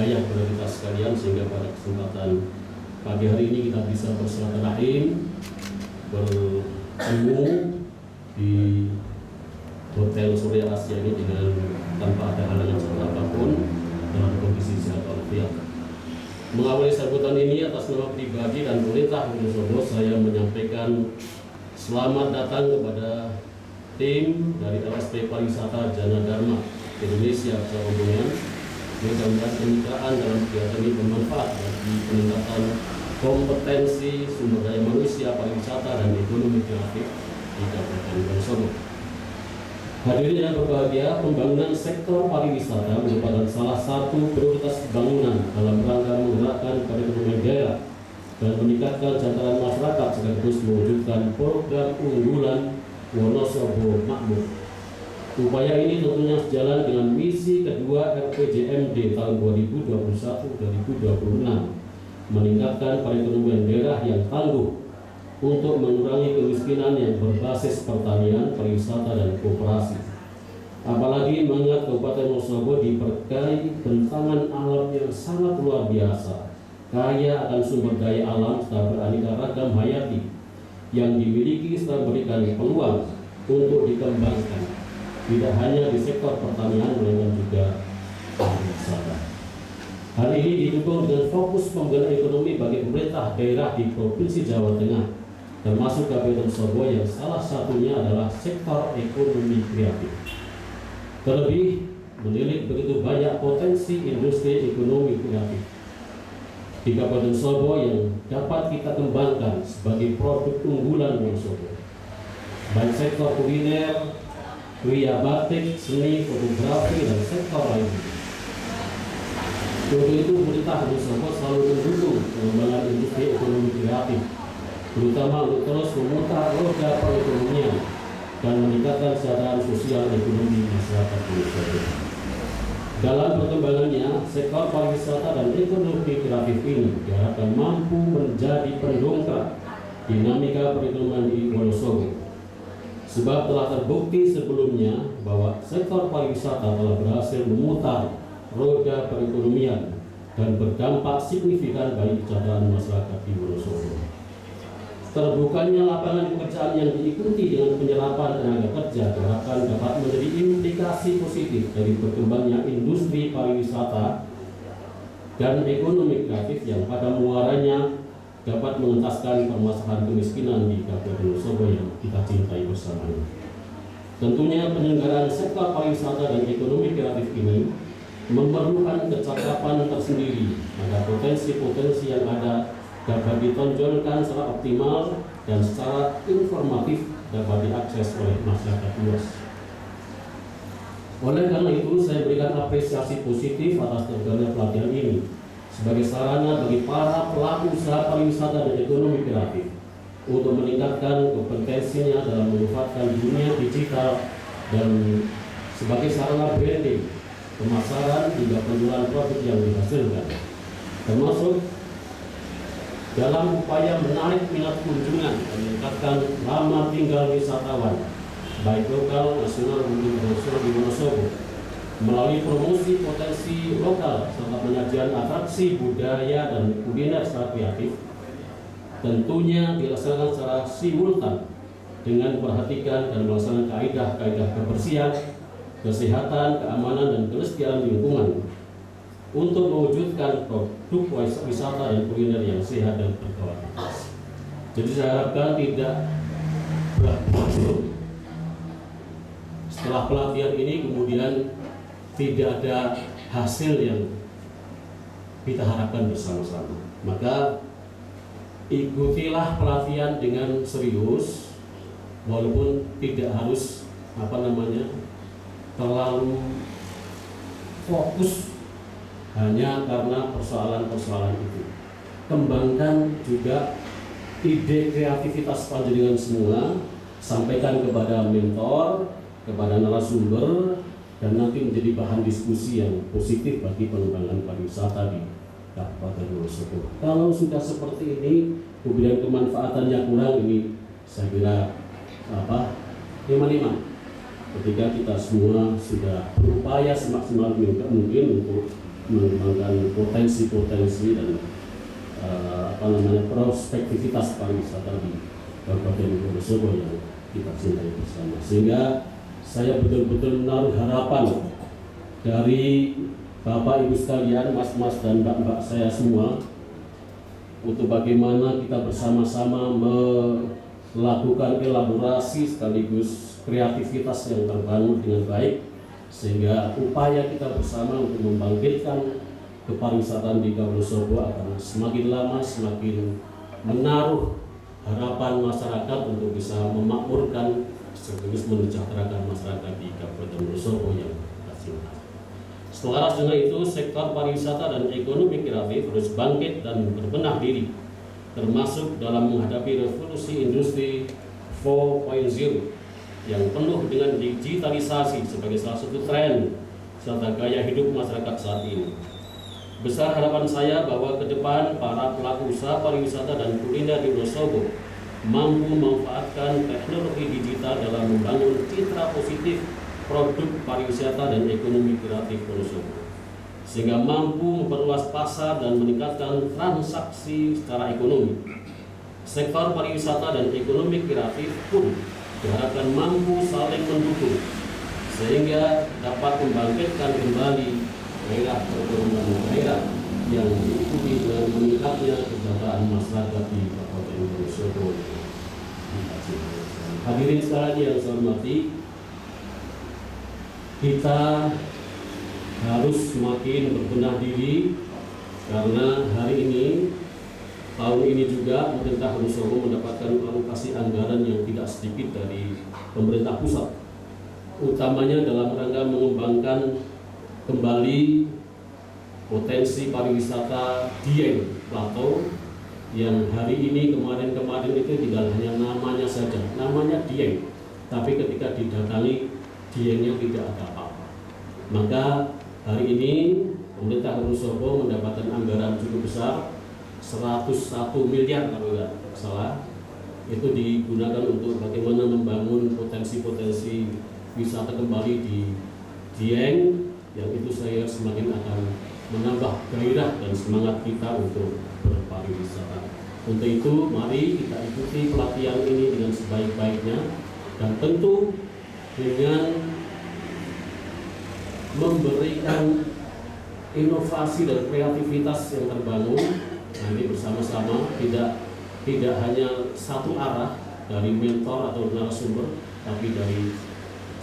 wilayah kepada kita sekalian, sehingga pada kesempatan pagi hari ini kita bisa bersilaturahim, bertemu di Hotel Surya Asia ini dengan tanpa ada halangan seperti apapun, dalam kondisi sehat walafiat. Mengawali sambutan ini atas nama pribadi dan pemerintah Wonosobo, saya menyampaikan selamat datang kepada tim dari LSP Pariwisata Jana Dharma Indonesia Rombongan. Mudah-mudahan kemitraan dalam kegiatan ini bermanfaat bagi peningkatan kompetensi sumber daya manusia, pariwisata, dan ekonomi kreatif di Kabupaten Wonosobo. Hadirin yang berbahagia, pembangunan sektor pariwisata merupakan salah satu prioritas pembangunan dalam rangka menggerakkan perekonomian daerah dan meningkatkan kesejahteraan masyarakat sekaligus mewujudkan program unggulan Wonosobo Makmur. Upaya ini tentunya sejalan dengan misi kedua RPJMD tahun 2021-2026, meningkatkan perekonomian daerah yang tangguh untuk mengurangi kemiskinan yang berbasis pertanian, pariwisata, dan koperasi. Apalagi mengingat Kabupaten Wonosobo diberkahi bentangan alam yang sangat luar biasa, kaya akan sumber daya alam serta beraneka ragam hayati yang dimiliki serta memberikan peluang untuk dikembangkan, tidak hanya di sektor pertanian melainkan juga pariwisata. Hal ini didukung dengan fokus pembangunan ekonomi bagi pemerintah daerah di Provinsi Jawa Tengah, termasuk Kabupaten Wonosobo yang salah satunya adalah sektor ekonomi kreatif. Terlebih, menilik begitu banyak potensi industri ekonomi kreatif di Kabupaten Wonosobo yang dapat kita kembangkan sebagai produk unggulan Wonosobo, baik sektor kuliner, kria batik, seni, fotografi, dan sektor lainnya. Untuk itu, pemerintah Wonosobo selalu mendukung pengembangan industri ekonomi kreatif, terutama untuk terus memutar roda perekonomian dan meningkatkan kesejahteraan sosial ekonomi masyarakat Wonosobo. Dalam perkembangannya, sektor pariwisata dan ekonomi kreatif ini diharapkan mampu menjadi pendongkrak dinamika perekonomian di Wonosobo. Sebab telah terbukti sebelumnya bahwa sektor pariwisata telah berhasil memutar roda perekonomian dan berdampak signifikan bagi kesejahteraan masyarakat di Wonosobo. Terbukanya lapangan pekerjaan yang diikuti dengan penyerapan tenaga kerja diharapkan dapat menjadi implikasi positif dari berkembangnya industri pariwisata dan ekonomi kreatif yang pada muaranya dapat mengentaskan permasalahan kemiskinan di Kabupaten Wonosobo yang kita cintai bersama. Tentunya penyelenggaraan sektor pariwisata dan ekonomi kreatif ini memerlukan kecakapan tersendiri agar potensi-potensi yang ada dapat ditonjolkan secara optimal dan secara informatif dapat diakses oleh masyarakat luas. Oleh karena itu, saya berikan apresiasi positif atas terjadinya pelatihan ini sebagai sarana bagi para pelaku usaha pariwisata dan ekonomi kreatif untuk meningkatkan kompetensinya dalam memanfaatkan dunia digital dan sebagai sarana branding, pemasaran, hingga penjualan produk yang dihasilkan, termasuk dalam upaya menarik minat kunjungan dan meningkatkan lama tinggal wisatawan baik lokal, nasional, maupun internasional di Wonosobo melalui promosi potensi lokal serta penyajian atraksi budaya dan kuliner secara kreatif, tentunya dilaksanakan secara simultan dengan memperhatikan dan melaksanakan kaidah-kaidah kebersihan, kesehatan, keamanan, dan kelestarian lingkungan untuk mewujudkan produk wisata dan kuliner yang sehat dan berkualitas. Jadi saya harapkan tidak setelah pelatihan ini kemudian tidak ada hasil yang kita harapkan bersama-sama. Maka ikutilah pelatihan dengan serius, walaupun tidak harus terlalu fokus hanya karena persoalan-persoalan itu. Kembangkan juga ide kreativitas panjenengan semua, sampaikan kepada mentor, kepada narasumber, dan nanti menjadi bahan diskusi yang positif bagi pengembangan pariwisata di Kabupaten Wonosobo. Kalau sudah seperti ini, kemudian kemanfaatannya kurang, ini saya kira ketika kita semua sudah berupaya semaksimal mungkin untuk mengembangkan potensi-potensi dan prospektivitas pariwisata di Kabupaten Wonosobo yang kita cintai bersama. Sehingga saya betul-betul menaruh harapan dari Bapak Ibu sekalian, Mas-mas dan Mbak-mbak saya semua, untuk bagaimana kita bersama-sama melakukan elaborasi sekaligus kreativitas yang terbangun dengan baik, sehingga upaya kita bersama untuk membangkitkan kepariwisataan di Wonosobo akan semakin lama semakin menaruh harapan masyarakat untuk bisa memakmurkan sekaligus mensejahterakan masyarakat di Kabupaten Wonosobo yang tercinta. Selaras dengan itu, sektor pariwisata dan ekonomi kreatif harus bangkit dan berbenah diri, termasuk dalam menghadapi revolusi industri 4.0 yang penuh dengan digitalisasi sebagai salah satu tren serta gaya hidup masyarakat saat ini. Besar harapan saya bahwa ke depan para pelaku usaha pariwisata dan kuliner di Wonosobo mampu memanfaatkan teknologi digital dalam membangun citra positif produk pariwisata dan ekonomi kreatif Wonosobo, sehingga mampu memperluas pasar dan meningkatkan transaksi secara ekonomi. Sektor pariwisata dan ekonomi kreatif pun diharapkan mampu saling mendukung, sehingga dapat membangkitkan kembali gairah perekonomian daerah yang diikuti dengan meningkatnya kesejahteraan masyarakat di Kabupaten Wonosobo. Hadirin sekalian yang saya hormati, kita harus semakin berbenah diri karena hari ini, tahun ini juga pemerintah Wonosobo mendapatkan alokasi anggaran yang tidak sedikit dari pemerintah pusat, utamanya dalam rangka mengembangkan kembali potensi pariwisata Dieng Plateau yang hari ini kemarin itu tinggal hanya namanya saja, namanya Dieng, tapi ketika didatangi Diengnya tidak ada apa-apa. Maka hari ini pemerintah Wonosobo mendapatkan anggaran cukup besar, 101 miliar kalau tidak salah, itu digunakan untuk bagaimana membangun potensi-potensi wisata kembali di Dieng, yang itu saya semakin akan menambah gairah dan semangat kita untuk berpariwisata. Untuk itu mari kita ikuti pelatihan ini dengan sebaik-baiknya, dan tentu dengan memberikan inovasi dan kreativitas yang terbangun nanti bersama-sama, tidak hanya satu arah dari mentor atau narasumber, tapi dari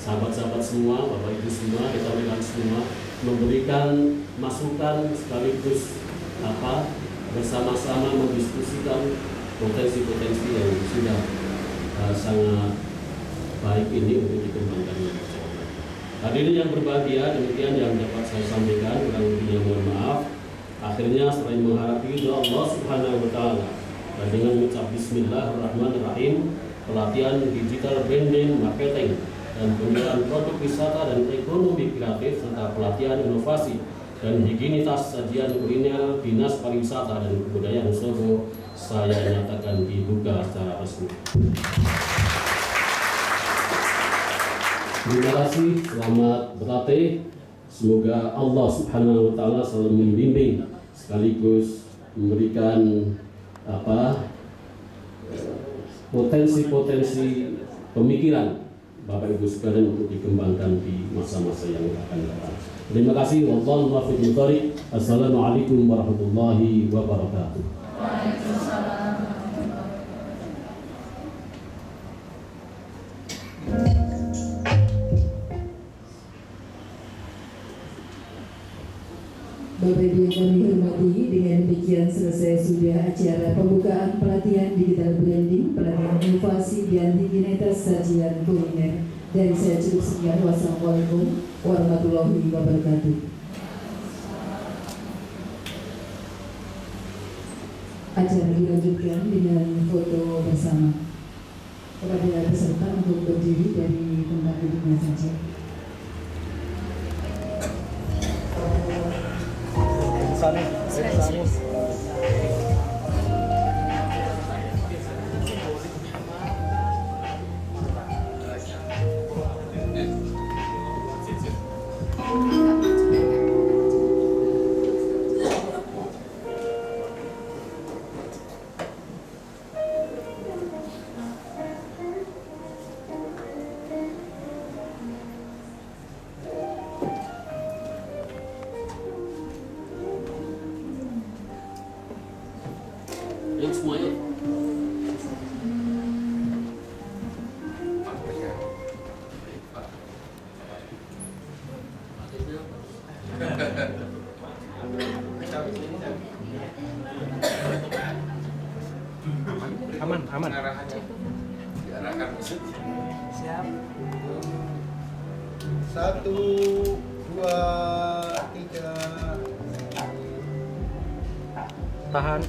sahabat-sahabat semua, Bapak Ibu semua, rekan-rekan semua, memberikan masukan sekaligus bersama-sama mendiskusikan potensi-potensi yang sudah sangat baik ini untuk dikembangkan. Hadirin yang berbahagia, demikian yang dapat saya sampaikan, kurang lebihnya mohon maaf. Akhirnya selain mengharap ridho Allah Subhanahu wa Ta'ala dan dengan mengucap Bismillahirrahmanirrahim, pelatihan digital branding, marketing, dan penjualan produk wisata dan ekonomi kreatif serta pelatihan inovasi dan higienitas sajian kuliner Dinas Pariwisata dan Kebudayaan Wonosobo saya nyatakan dibuka secara resmi. Terima kasih, selamat berlatih. Semoga Allah Subhanahu wa Ta'ala selalu membimbing sekaligus memberikan potensi-potensi pemikiran Bapak Ibu sekalian untuk dikembangkan di masa-masa yang akan datang. Terima kasih. Wallahu muwaffiq lit-thoriq. Assalamualaikum warahmatullahi wabarakatuh. Waalaikumsalam. Bapak Ibu yang kami hormati, dengan demikian selesai sudah acara pembukaan pelatihan digital branding, pelatihan inovasi dan higienitas sajian kuliner. Dari saya cukup sekian. Wassalamualaikum warahmatullahi wabarakatuh. Acara dilanjutkan dengan foto bersama. Kepada peserta untuk berdiri dari tempat duduknya saja. Yuk semua yuk. Aman. Diarahkan. Siap. 1, 2, 3. Tahan.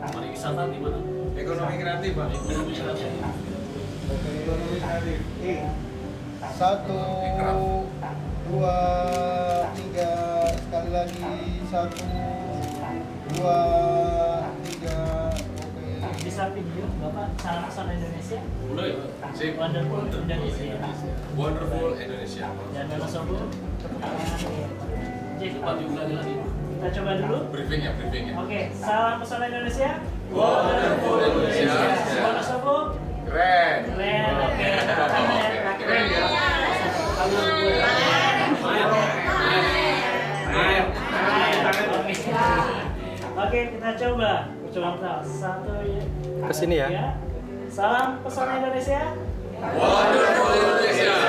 Pariwisata di mana? Ekonomi kreatif, Pak. Ekonomi kreatif. Ekonomi kreatif. 1, 2, 3. Sekali lagi. 1, 2, 3. Oke. Bisa video Bapak salam pesona Indonesia. Mulai. Sip. Wonderful Indonesia. Wonderful Indonesia. Dan Wonosobo tepuk tangan. Jadi Cepat diulangi lagi. kita coba dulu. Briefingnya. Oke, salam pesona Indonesia. Wonderful Indonesia. Wonosobo. Keren. Keren. Oke, tepuk tangan ya. Keren ya. Oke, kita coba. Coba satu ya. Kesini ya. Salam pesona Indonesia. Wonderful Indonesia.